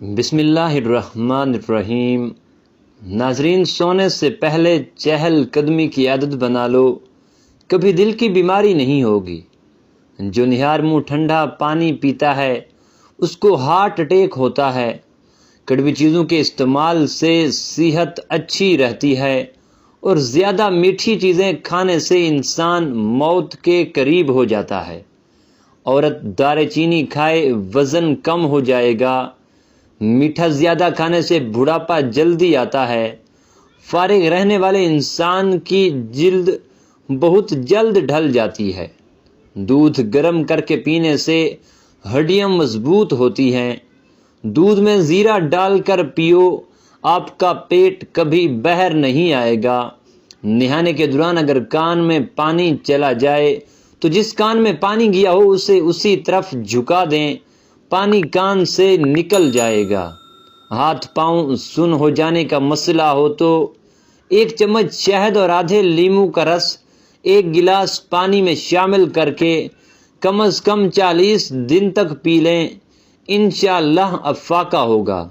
بسم اللہ الرحمن الرحیم۔ ناظرین، سونے سے پہلے چہل قدمی کی عادت بنا لو، کبھی دل کی بیماری نہیں ہوگی۔ جو نہار منہ ٹھنڈا پانی پیتا ہے اس کو ہارٹ اٹیک ہوتا ہے۔ کڑوی چیزوں کے استعمال سے صحت اچھی رہتی ہے اور زیادہ میٹھی چیزیں کھانے سے انسان موت کے قریب ہو جاتا ہے۔ عورت دار چینی کھائے وزن کم ہو جائے گا۔ میٹھا زیادہ کھانے سے بڑھاپا جلدی آتا ہے۔ فارغ رہنے والے انسان کی جلد بہت جلد ڈھل جاتی ہے۔ دودھ گرم کر کے پینے سے ہڈیاں مضبوط ہوتی ہیں۔ دودھ میں زیرہ ڈال کر پیو، آپ کا پیٹ کبھی باہر نہیں آئے گا۔ نہانے کے دوران اگر کان میں پانی چلا جائے تو جس کان میں پانی گیا ہو اسے اسی طرف جھکا دیں، پانی کان سے نکل جائے گا۔ ہاتھ پاؤں سن ہو جانے کا مسئلہ ہو تو 1 چمچ شہد اور آدھے لیموں کا رس 1 گلاس پانی میں شامل کر کے کم از کم 40 دن تک پی لیں، انشاءاللہ افاقہ ہوگا۔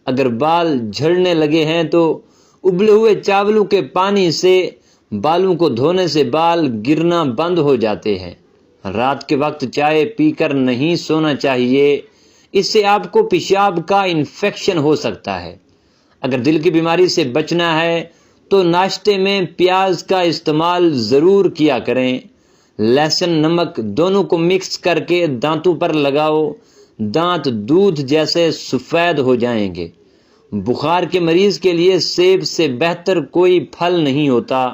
اگر بال جھڑنے لگے ہیں تو ابلے ہوئے چاولوں کے پانی سے بالوں کو دھونے سے بال گرنا بند ہو جاتے ہیں۔ رات کے وقت چائے پی کر نہیں سونا چاہیے، اس سے آپ کو پیشاب کا انفیکشن ہو سکتا ہے۔ اگر دل کی بیماری سے بچنا ہے تو ناشتے میں پیاز کا استعمال ضرور کیا کریں۔ لہسن نمک دونوں کو مکس کر کے دانتوں پر لگاؤ، دانت دودھ جیسے سفید ہو جائیں گے۔ بخار کے مریض کے لیے سیب سے بہتر کوئی پھل نہیں ہوتا۔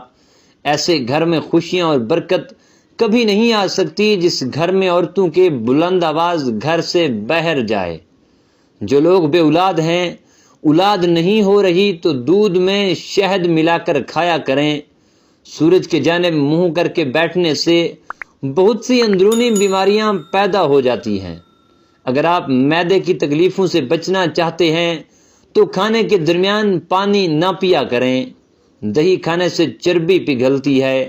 ایسے گھر میں خوشیاں اور برکت کبھی نہیں آ سکتی جس گھر میں عورتوں کے بلند آواز گھر سے باہر جائے۔ جو لوگ بے اولاد ہیں، اولاد نہیں ہو رہی تو دودھ میں شہد ملا کر کھایا کریں۔ سورج کے جانب منہ کر کے بیٹھنے سے بہت سی اندرونی بیماریاں پیدا ہو جاتی ہیں۔ اگر آپ معدے کی تکلیفوں سے بچنا چاہتے ہیں تو کھانے کے درمیان پانی نہ پیا کریں۔ دہی کھانے سے چربی پگھلتی ہے۔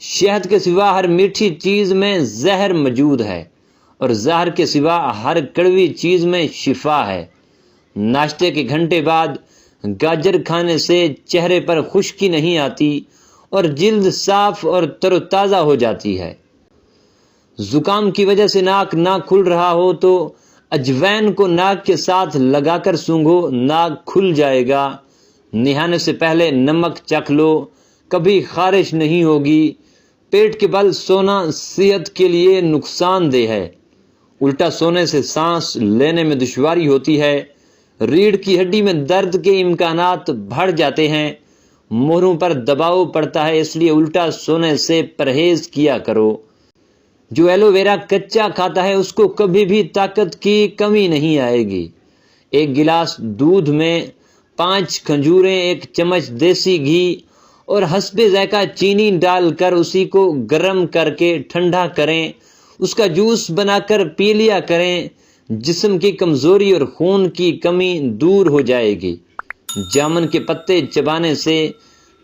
شہد کے سوا ہر میٹھی چیز میں زہر موجود ہے اور زہر کے سوا ہر کڑوی چیز میں شفا ہے۔ ناشتے کے گھنٹے بعد گاجر کھانے سے چہرے پر خشکی نہیں آتی اور جلد صاف اور تر و تازہ ہو جاتی ہے۔ زکام کی وجہ سے ناک نہ کھل رہا ہو تو اجوائن کو ناک کے ساتھ لگا کر سونگھو، ناک کھل جائے گا۔ نہانے سے پہلے نمک چکھ لو، کبھی خارش نہیں ہوگی۔ پیٹ کے بل سونا صحت کے لیے نقصان دہ ہے۔ الٹا سونے سے سانس لینے میں دشواری ہوتی ہے۔ ریڑھ کی ہڈی میں درد کے امکانات بڑھ جاتے ہیں۔ موہروں پر دباؤ پڑتا ہے، اس لیے الٹا سونے سے پرہیز کیا کرو۔ جو ایلو ویرا کچا کھاتا ہے اس کو کبھی بھی طاقت کی کمی نہیں آئے گی۔ 1 گلاس دودھ میں 5 کھجوریں، 1 چمچ دیسی گھی اور حسب ذائقہ چینی ڈال کر اسی کو گرم کر کے ٹھنڈا کریں، اس کا جوس بنا کر پی لیا کریں۔ جسم کی کمزوری اور خون کی کمی دور ہو جائے گی۔ جامن کے پتے چبانے سے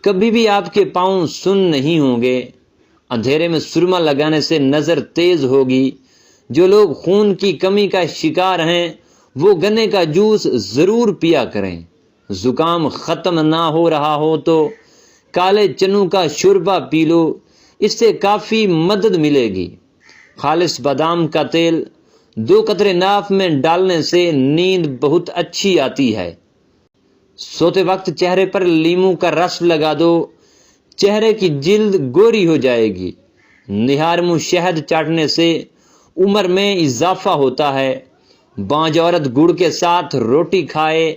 کبھی بھی آپ کے پاؤں سن نہیں ہوں گے۔ اندھیرے میں سرما لگانے سے نظر تیز ہوگی۔ جو لوگ خون کی کمی کا شکار ہیں وہ گنے کا جوس ضرور پیا کریں۔ زکام ختم نہ ہو رہا ہو تو کالے چنوں کا شوربہ پی لو، اس سے کافی مدد ملے گی۔ خالص بادام کا تیل 2 قطرے ناف میں ڈالنے سے نیند بہت اچھی آتی ہے۔ سوتے وقت چہرے پر لیموں کا رس لگا دو، چہرے کی جلد گوری ہو جائے گی۔ نہار منہ شہد چاٹنے سے عمر میں اضافہ ہوتا ہے۔ بانجھ عورت گڑ کے ساتھ روٹی کھائے۔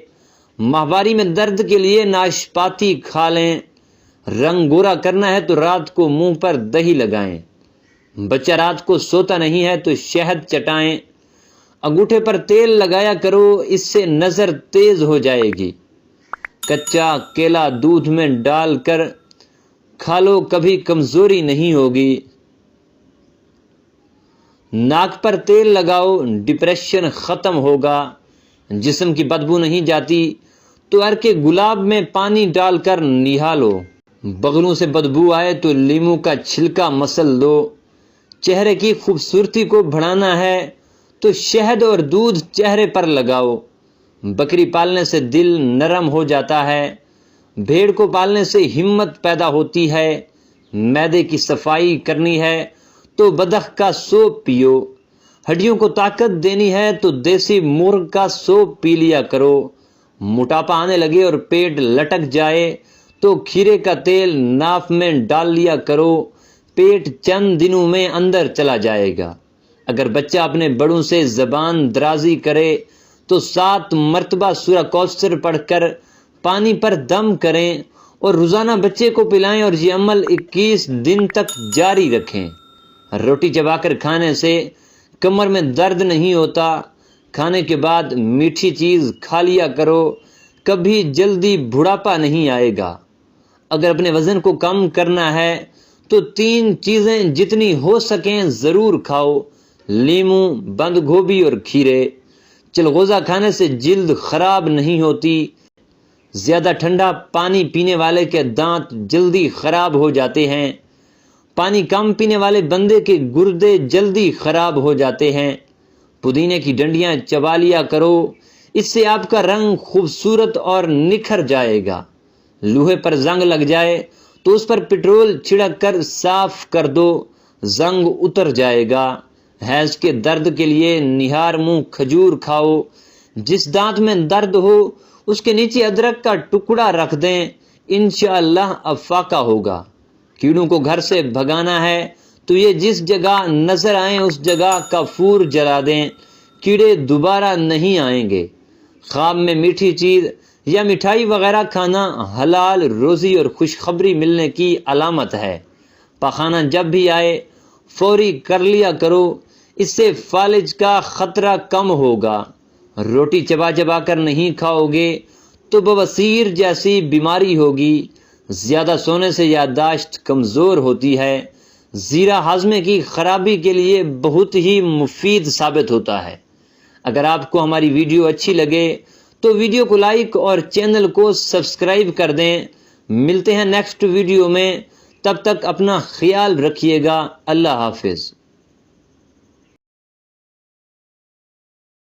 ماہواری میں درد کے لیے ناشپاتی کھا لیں۔ رنگ گورا کرنا ہے تو رات کو منہ پر دہی لگائیں۔ بچہ رات کو سوتا نہیں ہے تو شہد چٹائیں۔ انگوٹھے پر تیل لگایا کرو، اس سے نظر تیز ہو جائے گی۔ کچا کیلا دودھ میں ڈال کر کھا لو، کبھی کمزوری نہیں ہوگی۔ ناک پر تیل لگاؤ، ڈپریشن ختم ہوگا۔ جسم کی بدبو نہیں جاتی تو ارک گلاب میں پانی ڈال کر نہا لو۔ بغلوں سے بدبو آئے تو لیموں کا چھلکا مسل دو۔ چہرے کی خوبصورتی کو بڑھانا ہے تو شہد اور دودھ چہرے پر لگاؤ۔ بکری پالنے سے دل نرم ہو جاتا ہے، بھیڑ کو پالنے سے ہمت پیدا ہوتی ہے، معدے کی صفائی کرنی ہے تو بدخ کا سوپ پیو، ہڈیوں کو طاقت دینی ہے تو دیسی مرغ کا سوپ پی لیا کرو، موٹاپا آنے لگے اور پیٹ لٹک جائے تو کھیرے کا تیل ناف میں ڈال لیا کرو، پیٹ چند دنوں میں اندر چلا جائے گا۔ اگر بچہ اپنے بڑوں سے زبان درازی کرے تو 7 مرتبہ سورہ کوثر پڑھ کر پانی پر دم کریں اور روزانہ بچے کو پلائیں اور یہ عمل 21 دن تک جاری رکھیں۔ روٹی چبا کر کھانے سے کمر میں درد نہیں ہوتا، کھانے کے بعد میٹھی چیز کھا لیا کرو، کبھی جلدی بڑھاپا نہیں آئے گا۔ اگر اپنے وزن کو کم کرنا ہے تو 3 چیزیں جتنی ہو سکیں ضرور کھاؤ، لیموں، بند گوبھی اور کھیرے۔ چلغوزہ کھانے سے جلد خراب نہیں ہوتی، زیادہ ٹھنڈا پانی پینے والے کے دانت جلدی خراب ہو جاتے ہیں، پانی کم پینے والے بندے کے گردے جلدی خراب ہو جاتے ہیں۔ پودینے کی ڈنڈیاں چبا لیا کرو، اس سے آپ کا رنگ خوبصورت اور نکھر جائے گا۔ لوہے پر زنگ لگ جائے تو اس پر پٹرول چھڑک کر صاف کر دو، زنگ اتر جائے گا۔ حیض کے درد کے لیے نہار منہ کھجور کھاؤ، جس دانت میں درد ہو اس کے نیچے ادرک کا ٹکڑا رکھ دیں، انشاءاللہ افاقہ ہوگا۔ کیڑوں کو گھر سے بھگانا ہے تو یہ جس جگہ نظر آئیں اس جگہ کافور جلا دیں، کیڑے دوبارہ نہیں آئیں گے۔ خواب میں میٹھی چیز یا مٹھائی وغیرہ کھانا حلال روزی اور خوشخبری ملنے کی علامت ہے۔ پخانہ جب بھی آئے فوری کر لیا کرو، اس سے فالج کا خطرہ کم ہوگا۔ روٹی چبا چبا کر نہیں کھاؤ گے تو بواسیر جیسی بیماری ہوگی۔ زیادہ سونے سے یادداشت کمزور ہوتی ہے، زیرہ ہاضمے کی خرابی کے لیے بہت ہی مفید ثابت ہوتا ہے۔ اگر آپ کو ہماری ویڈیو اچھی لگے تو ویڈیو کو لائک اور چینل کو سبسکرائب کر دیں۔ ملتے ہیں نیکسٹ ویڈیو میں، تب تک اپنا خیال رکھیے گا۔ اللہ حافظ۔